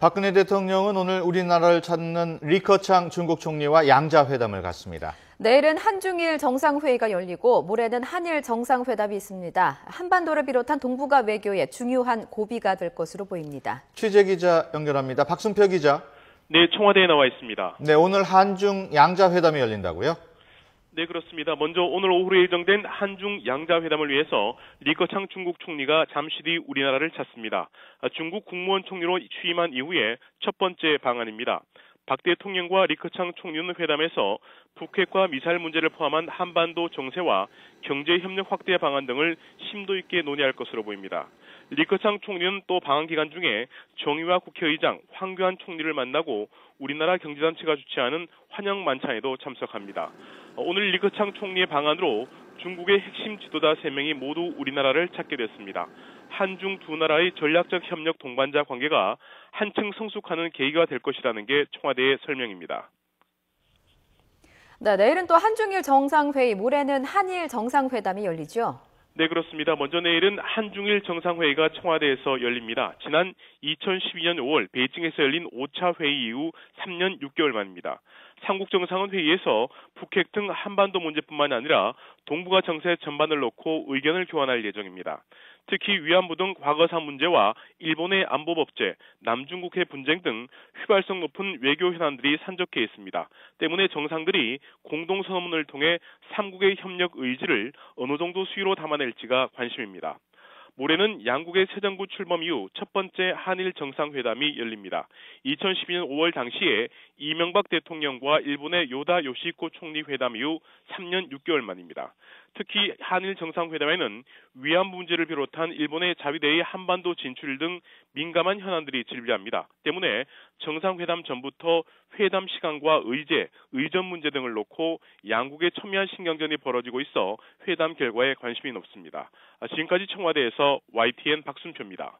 박근혜 대통령은 오늘 우리나라를 찾는 리커창 중국 총리와 양자회담을 갖습니다. 내일은 한중일 정상회의가 열리고 모레는 한일 정상회담이 있습니다. 한반도를 비롯한 동북아 외교에 중요한 고비가 될 것으로 보입니다. 취재기자 연결합니다. 박순표 기자. 네, 청와대에 나와 있습니다. 네, 오늘 한중 양자회담이 열린다고요? 네, 그렇습니다. 먼저 오늘 오후에 예정된 한중 양자회담을 위해서 리커창 중국 총리가 잠시 뒤 우리나라를 찾습니다. 중국 국무원 총리로 취임한 이후에 첫 번째 방안입니다. 박 대통령과 리커창 총리는 회담에서 북핵과 미사일 문제를 포함한 한반도 정세와 경제협력 확대 방안 등을 심도 있게 논의할 것으로 보입니다. 리커창 총리는 또 방한 기간 중에 정의와 국회의장 황교안 총리를 만나고 우리나라 경제단체가 주최하는 환영 만찬에도 참석합니다. 오늘 리커창 총리의 방안으로 중국의 핵심 지도자 3명이 모두 우리나라를 찾게 됐습니다. 한중 두 나라의 전략적 협력 동반자 관계가 한층 성숙하는 계기가 될 것이라는 게 청와대의 설명입니다. 네, 내일은 또 한중일 정상회의, 모레는 한일 정상회담이 열리죠? 네, 그렇습니다. 먼저 내일은 한중일 정상회의가 청와대에서 열립니다. 지난 2012년 5월 베이징에서 열린 5차 회의 이후 3년 6개월 만입니다. 삼국 정상은 회의에서 북핵 등 한반도 문제뿐만 아니라 동북아 정세 전반을 놓고 의견을 교환할 예정입니다. 특히 위안부 등 과거사 문제와 일본의 안보 법제, 남중국해 분쟁 등 휘발성 높은 외교 현안들이 산적해 있습니다. 때문에 정상들이 공동선언문을 통해 삼국의 협력 의지를 어느 정도 수위로 담아낼지가 관심입니다. 모레는 양국의 새 정부 출범 이후 첫 번째 한일 정상회담이 열립니다. 2012년 5월 당시에 이명박 대통령과 일본의 요다 요시히코 총리 회담 이후 3년 6개월 만입니다. 특히 한일 정상회담에는 위안부 문제를 비롯한 일본의 자위대의 한반도 진출 등 민감한 현안들이 질비합니다. 때문에 정상회담 전부터 회담 시간과 의제, 의전 문제 등을 놓고 양국의 첨예한 신경전이 벌어지고 있어 회담 결과에 관심이 높습니다. 지금까지 청와대에서 YTN 박순표입니다.